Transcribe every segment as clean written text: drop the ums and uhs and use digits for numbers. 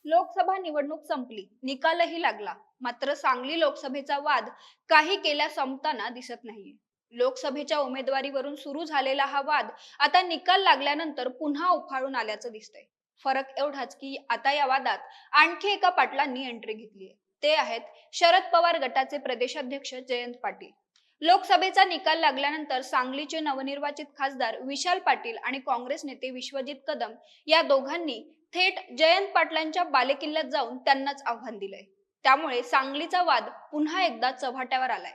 लोकसभा निवडणूक संपली, निकालही लागला. मात्र सांगली लोकसभेचा वाद काही केल्या संपताना दिसत नाहीये. लोकसभेच्या उमेदवारीवरून सुरू झालेला हा वाद आता निकाल लागल्यानंतर पुन्हा उफाळून आल्याचं दिसतंय. फरक एवढाच की आता या वादात आणखी एका पाटलांनी एंट्री घेतलीये. ते आहेत शरद पवार गटाचे प्रदेशाध्यक्ष जयंत पाटील. लोकसभेचा निकाल लागल्यानंतर सांगलीचे नवनिर्वाचित खासदार विशाल पाटील आणि काँग्रेस नेते विश्वजित कदम या दोघांनी थेट जयंत पाटलांच्या बालेकिल्ल्यात जाऊन त्यांनाच आव्हान दिलंय. त्यामुळे सांगलीचा वाद पुन्हा एकदा चव्हाट्यावर आलाय.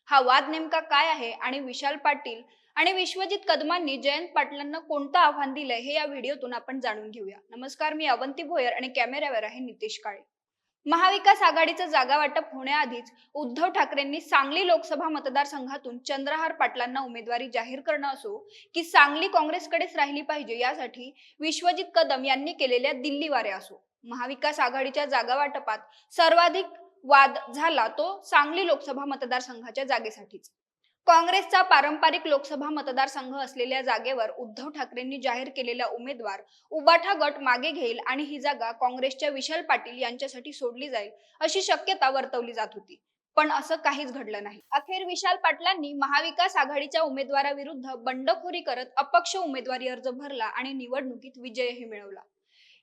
हा वाद नेमका काय आहे आणि विशाल पाटील आणि विश्वजित कदमांनी जयंत पाटलांना कोणतं आव्हान दिलंय हे या व्हिडिओतून आपण जाणून घेऊया. नमस्कार, मी अवंती भोयर आणि कॅमेऱ्यावर आहे नितेश काळे. महाविकास आघाडीचं जागा वाटप होण्याआधीच उद्धव ठाकरेंनी सांगली लोकसभा मतदारसंघातून चंद्रहार पाटलांना उमेदवारी जाहीर करणं असो की सांगली काँग्रेसकडेच राहिली पाहिजे यासाठी विश्वजित कदम यांनी केलेल्या दिल्ली वाऱ्या असो, महाविकास आघाडीच्या जागा वाटपात सर्वाधिक वाद झाला तो सांगली लोकसभा मतदारसंघाच्या जागेसाठीच. काँग्रेसचा पारंपरिक लोकसभा मतदारसंघ असलेल्या जागेवर उद्धव ठाकरेंनी जाहीर केलेला उमेदवार उबाठा गट मागे घेईल आणि ही जागा काँग्रेसच्या विशाल पाटील यांच्यासाठी सोडली जाईल अशी शक्यता वर्तवली जात होती. पण असं काहीच घडलं नाही. अखेर विशाल पाटलांनी महाविकास आघाडीच्या उमेदवाराविरुद्ध बंडखोरी करत अपक्ष उमेदवारी अर्ज भरला आणि निवडणुकीत विजयही मिळवला.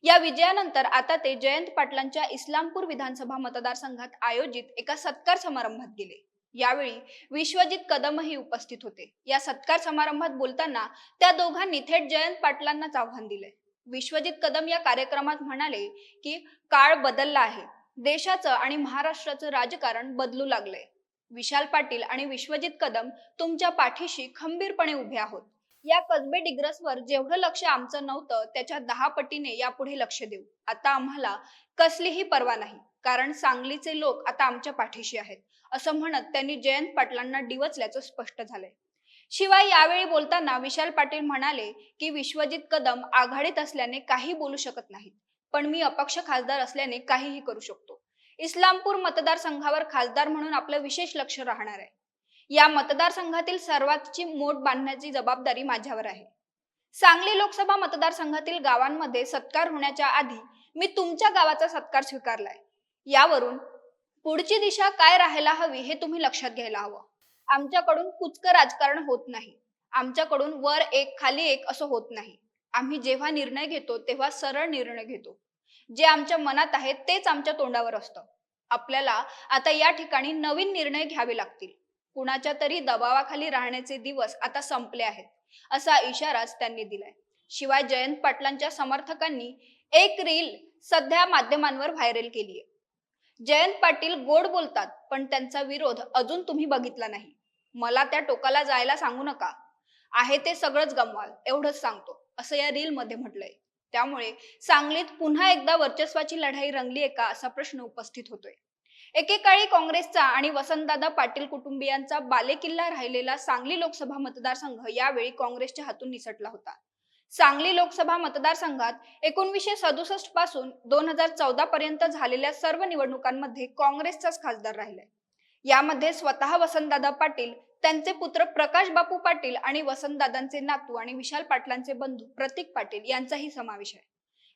या विजयानंतर आता ते जयंत पाटलांच्या इस्लामपूर विधानसभा मतदारसंघात आयोजित एका सत्कार समारंभात गेले. यावेळी विश्वजित कदमही उपस्थित होते. या सत्कार समारंभात बोलताना त्या दोघांनी थेट जयंत पाटलांनाच आव्हान दिले. विश्वजित कदम या कार्यक्रमात म्हणाले की काळ बदलला आहे, देशाचं आणि महाराष्ट्राचं राजकारण बदलू लागलंय. विशाल पाटील आणि विश्वजित कदम तुमच्या पाठीशी खंबीरपणे उभे आहोत. या कसबे डिग्रसवर जेवढं लक्ष आमचं नव्हतं त्याच्या 10 पटीने यापुढे लक्ष देऊ. आता आम्हाला कसलीही पर्वा नाही, कारण सांगलीचे लोक आता आमच्या पाठीशी आहेत, असं म्हणत त्यांनी जयंत पाटलांना डिवचल्याचं स्पष्ट झालंय. शिवाय यावेळी बोलताना विशाल पाटील म्हणाले की विश्वजित कदम आघाडीत असल्याने काही बोलू शकत नाहीत, पण मी अपक्ष खासदार असल्याने काहीही करू शकतो. इस्लामपूर मतदारसंघावर खासदार म्हणून आपलं विशेष लक्ष राहणार आहे. या मतदारसंघातील सर्वांची मोठ बांधण्याची जबाबदारी माझ्यावर आहे. सांगली लोकसभा मतदारसंघातील गावांमध्ये सत्कार होण्याच्या आधी मी तुमच्या गावाचा सत्कार स्वीकारलाय. यावरून पुढची दिशा काय राहायला हवी हे तुम्ही लक्षात घ्यायला हवं. आमच्याकडून कुचकं राजकारण होत नाही. आमच्याकडून वर एक खाली एक असं होत नाही. आम्ही जेव्हा निर्णय घेतो तेव्हा सरळ निर्णय घेतो. जे आमच्या मनात आहे तेच आमच्या तोंडावर असतं. आपल्याला आता या ठिकाणी नवीन निर्णय घ्यावे लागतील. कुणाच्या तरी दबावाखाली राहण्याचे दिवस आता संपले आहेत, असा इशाराच त्यांनी दिलाय. शिवाय जयंत पाटलांच्या समर्थकांनी एक रील सध्या माध्यमांवर व्हायरल केलीय. जयंत पाटील गोड बोलतात, पण त्यांचा विरोध अजून तुम्ही बघितला नाही. मला त्या टोकाला जायला सांगू नका. आहे ते सगळंच गमवाल एवढंच सांगतो, असं या रील मध्ये म्हटलंय. त्यामुळे सांगलीत पुन्हा एकदा वर्चस्वाची लढाई रंगलीये का असा प्रश्न उपस्थित होतोय. एकेकाळी काँग्रेसचा आणि वसंतदादा पाटील कुटुंबियांचा बालेकिल्ला राहिलेला सांगली लोकसभा मतदारसंघ यावेळी काँग्रेसच्या हातून निसटला होता. सांगली लोकसभा मतदारसंघात 1967 पासून 2014 पर्यंत झालेल्या सर्व निवडणुकांमध्ये काँग्रेसचाच खासदार राहिलाय. यामध्ये स्वतः वसंतदादा पाटील, त्यांचे पुत्र प्रकाश बापू पाटील आणि वसंतदादांचे नातू आणि विशाल पाटलांचे बंधू प्रतीक पाटील यांचाही समावेश आहे.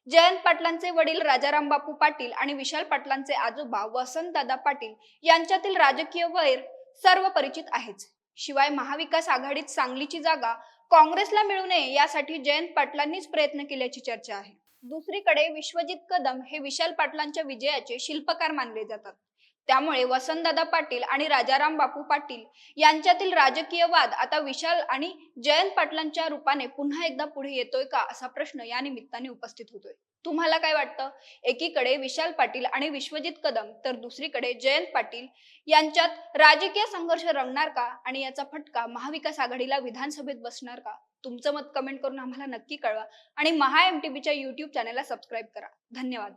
जयंत पाटलांचे वडील राजाराम बापू पाटील आणि विशाल पाटलांचे आजोबा वसंतदादा पाटील यांच्यातील राजकीय वैर सर्व परिचित आहेच. शिवाय महाविकास आघाडीत सांगलीची जागा काँग्रेसला मिळू नये यासाठी जयंत पाटलांनीच प्रयत्न केल्याची चर्चा आहे. दुसरीकडे विश्वजित कदम हे विशाल पाटलांच्या विजयाचे शिल्पकार मानले जातात. त्यामुळे वसंतदादा पाटील आणि राजाराम बापू पाटील यांच्यातील राजकीय वाद आता विशाल आणि जयंत पाटलांच्या रूपाने पुन्हा एकदा पुढे येतोय का असा प्रश्न या निमित्ताने उपस्थित होतोय. तुम्हाला काय वाटतं? एकीकडे विशाल पाटील आणि विश्वजित कदम तर दुसरीकडे जयंत पाटील यांच्यात राजकीय संघर्ष रंगणार का आणि याचा फटका महाविकास आघाडीला विधानसभेत बसणार का? तुमचं मत कमेंट करून आम्हाला नक्की कळवा आणि महा MTBच्या YouTube चॅनलला सबस्क्राईब करा. धन्यवाद.